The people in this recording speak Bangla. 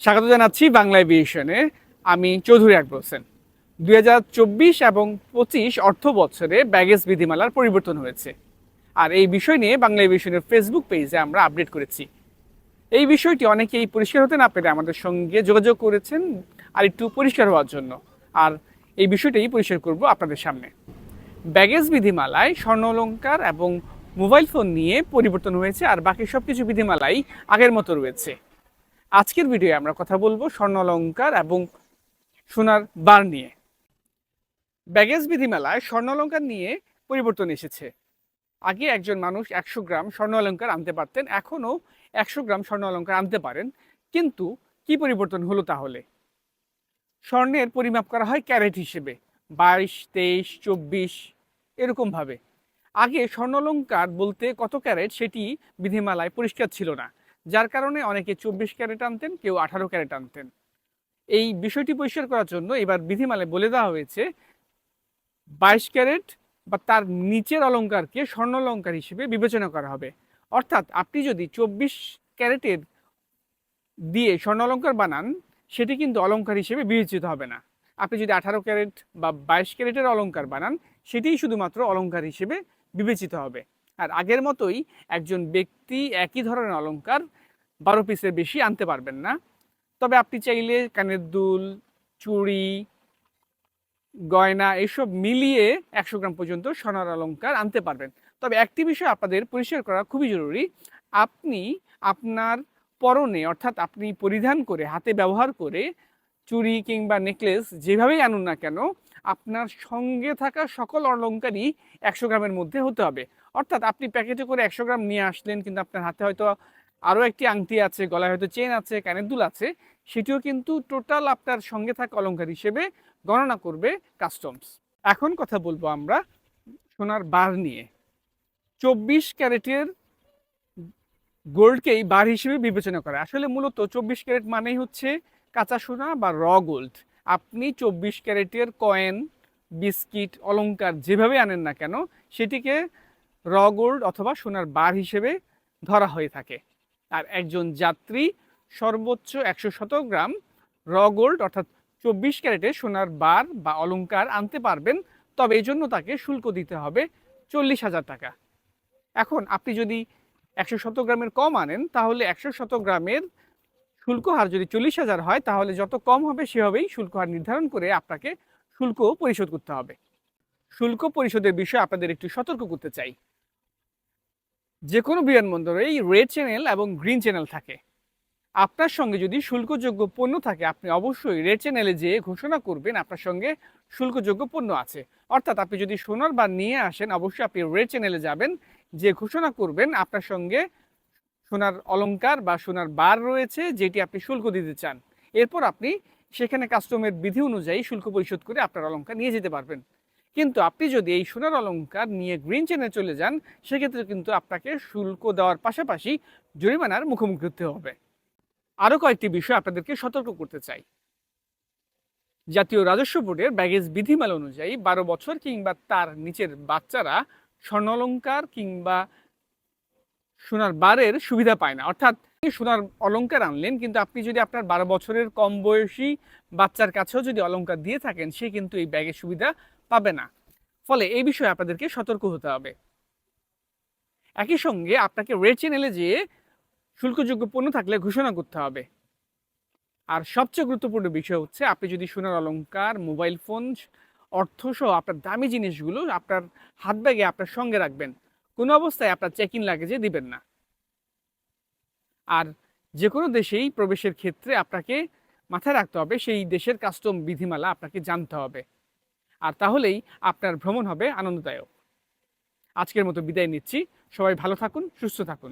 স্বাগত জানাচ্ছি বাংলা এভিয়েশনে। আমি চৌধুরী আকবর হোসেন। 2024 এবং 25 অর্থ বছরে ব্যাগেজ বিধিমালার পরিবর্তন হয়েছে, আর এই বিষয় নিয়ে বাংলা এভিয়েশনের ফেসবুক পেজে আমরা আপডেট করেছি। এই বিষয়টি অনেকেই পরিষ্কার হতে না পেরে আমাদের সঙ্গে যোগাযোগ করেছেন আর একটু পরিষ্কার হওয়ার জন্য, আর এই বিষয়টাই পরিষ্কার করব আপনাদের সামনে। ব্যাগেজ বিধিমালায় স্বর্ণালংকার এবং মোবাইল ফোন নিয়ে পরিবর্তন হয়েছে, আর বাকি সব কিছু বিধিমালাই আগের মতো রয়েছে। আজকের ভিডিওয়ে আমরা কথা বলবো স্বর্ণালংকার এবং সোনার বার নিয়ে। ব্যাগেজ বিধিমালায় স্বর্ণালংকার নিয়ে পরিবর্তন এসেছে। আগে একজন মানুষ 100 গ্রাম স্বর্ণালংকার আনতে পারতেন, এখনও 100 গ্রাম স্বর্ণালংকার আনতে পারেন। কিন্তু কি পরিবর্তন হলো তাহলে? স্বর্ণের পরিমাপ করা হয় ক্যারেট হিসেবে, 22, 23, 24 এরকমভাবে। আগে স্বর্ণালংকার বলতে কত ক্যারেট সেটি বিধিমালায় পরিষ্কার ছিল না, যার কারণে অনেকে 24 ক্যারেট আনতেন, কেউ 18 ক্যারেট আনতেন। এই বিষয়টি পরিষ্কার করার জন্য এবার বিধিমালায় বলে দেওয়া হয়েছে 22 ক্যারেট বা তার নিচের অলংকারকে স্বর্ণালংকার হিসেবে বিবেচনা করা হবে। অর্থাৎ আপনি যদি 24 ক্যারেটের দিয়ে স্বর্ণালংকার বানান, সেটি কিন্তু অলংকার হিসেবে বিবেচিত হবে না। আপনি যদি 18 ক্যারেট বা 22 ক্যারেটের অলংকার বানান, সেটিই শুধুমাত্র অলংকার হিসেবে বিবেচিত হবে। আর আগের মতোই একজন ব্যক্তি একই ধরনের অলংকার 12 পিসের বেশি আনতে পারবেন না। তবে আপনি চাইলে কানের দুল, চুড়ি, গয়না এসব মিলিয়ে 100 গ্রাম পর্যন্ত সোনার অলংকার আনতে পারবেন। তবে একটি বিষয় আপনাদের পরিষ্কার করা খুবই জরুরি। আপনি আপনার পরনে, অর্থাৎ আপনি পরিধান করে হাতে ব্যবহার করে চুড়ি কিংবা নেকলেস যেভাবেই আনুন না কেন, আপনার সঙ্গে থাকা সকল অলংকারই 100 গ্রামের মধ্যে হতে হবে। অর্থাৎ আপনি প্যাকেটে করে 100 গ্রাম নিয়ে আসলেন, কিন্তু আপনার হাতে হয়তো আরও একটি আংটি আছে, গলায় হয়তো চেন আছে, কানের দুল আছে, সেটিও কিন্তু টোটাল আপনার সঙ্গে থাকা অলংকার হিসেবে গণনা করবে কাস্টমস। এখন কথা বলবো আমরা সোনার বার নিয়ে। 24 ক্যারেটের গোল্ডকেই বার হিসেবে বিবেচনা করে। আসলে মূলত 24 ক্যারেট মানেই হচ্ছে কাঁচা সোনা বা গোল্ড। আপনি 24 ক্যারেটের কয়েন, বিস্কিট, অলংকার যেভাবে আনেন না কেন, সেটিকে গোল্ড অথবা সোনার বার হিসেবে ধরা হয়ে থাকে। আর একজন যাত্রী সর্বোচ্চ 117 গ্রাম গোল্ড অর্থাৎ 24 ক্যারেটে সোনার বার বা অলংকার আনতে পারবেন। তবে এই জন্য তাকে শুল্ক দিতে হবে 40,000 টাকা। এখন আপনি যদি 117 গ্রামের কম আনেন, তাহলে 117 গ্রামের শুল্ক হার যদি 40,000 হয়, তাহলে যত কম হবে সেভাবেই শুল্ক হার নির্ধারণ করে আপনাকে শুল্ক পরিশোধ করতে হবে। শুল্ক পরিশোধের বিষয়ে আপনাদের একটু সতর্ক করতে চাই। যে কোনো বিমানবন্দরেই রেড চ্যানেল এবং গ্রিন চ্যানেল থাকে। আপনার সঙ্গে যদি শুল্কযোগ্য পণ্য থাকে, আপনি অবশ্যই রেড চ্যানেলে যেয়ে ঘোষণা করবেন আপনার সঙ্গে শুল্কযোগ্য পণ্য আছে। অর্থাৎ আপনি যদি সোনার বার নিয়ে আসেন, অবশ্যই আপনি রেড চ্যানেলে যাবেন, যে ঘোষণা করবেন আপনার সঙ্গে সোনার অলংকার বা সোনার বার রয়েছে, যেটি আপনি শুল্ক দিতে চান। এরপর আপনি সেখানে কাস্টমের বিধি অনুযায়ী শুল্ক পরিশোধ করে আপনার অলংকার নিয়ে যেতে পারবেন। কিন্তু আপনি যদি এই সোনার অলংকার নিয়ে গ্রিন চ্যানেলে চলে যান, সেক্ষেত্রে কিন্তু আপনাকে শুল্ক দেওয়ার পাশাপাশি জরিমানার মুখোমুখি হতে হবে। আরও কয়েকটি বিষয় আপনাদেরকে সতর্ক করতে চাই। জাতীয় রাজস্ব বোর্ডের ব্যাগেজ বিধিমালা অনুযায়ী 12 বছর কিংবা তার নিচের বাচ্চারা স্বর্ণালংকার কিংবা সোনার বারের সুবিধা পায় না। অর্থাৎ সোনার অলংকার আনলেন, কিন্তু আপনি যদি আপনার 12 বছরের কম বয়সী বাচ্চার কাছেও যদি অলংকার দিয়ে থাকেন, সে কিন্তু এই ব্যাগের সুবিধা পাবে না। ফলে এই বিষয়ে আপনাদেরকে সতর্ক হতে হবে। একই সঙ্গে আপনাকে রেড চ্যানেলে যেয়ে শুল্কযোগ্য পণ্য থাকলে ঘোষণা করতে হবে। আর সবচেয়ে গুরুত্বপূর্ণ বিষয় হচ্ছে, আপনি যদি সোনার অলংকার, মোবাইল ফোন, অর্থসহ আপনার দামি জিনিসগুলো আপনার হাত ব্যাগে আপনার সঙ্গে রাখবেন। কোনো অবস্থায় আপনার চেক ইন লাগেজে দিবেন না। আর যে কোনো দেশেই প্রবেশের ক্ষেত্রে আপনাকে মাথায় রাখতে হবে সেই দেশের কাস্টম বিধিমালা আপনাকে জানতে হবে। আর তাহলেই আপনার ভ্রমণ হবে আনন্দদায়ক। আজকের মতো বিদায় নিচ্ছি। সবাই ভালো থাকুন, সুস্থ থাকুন।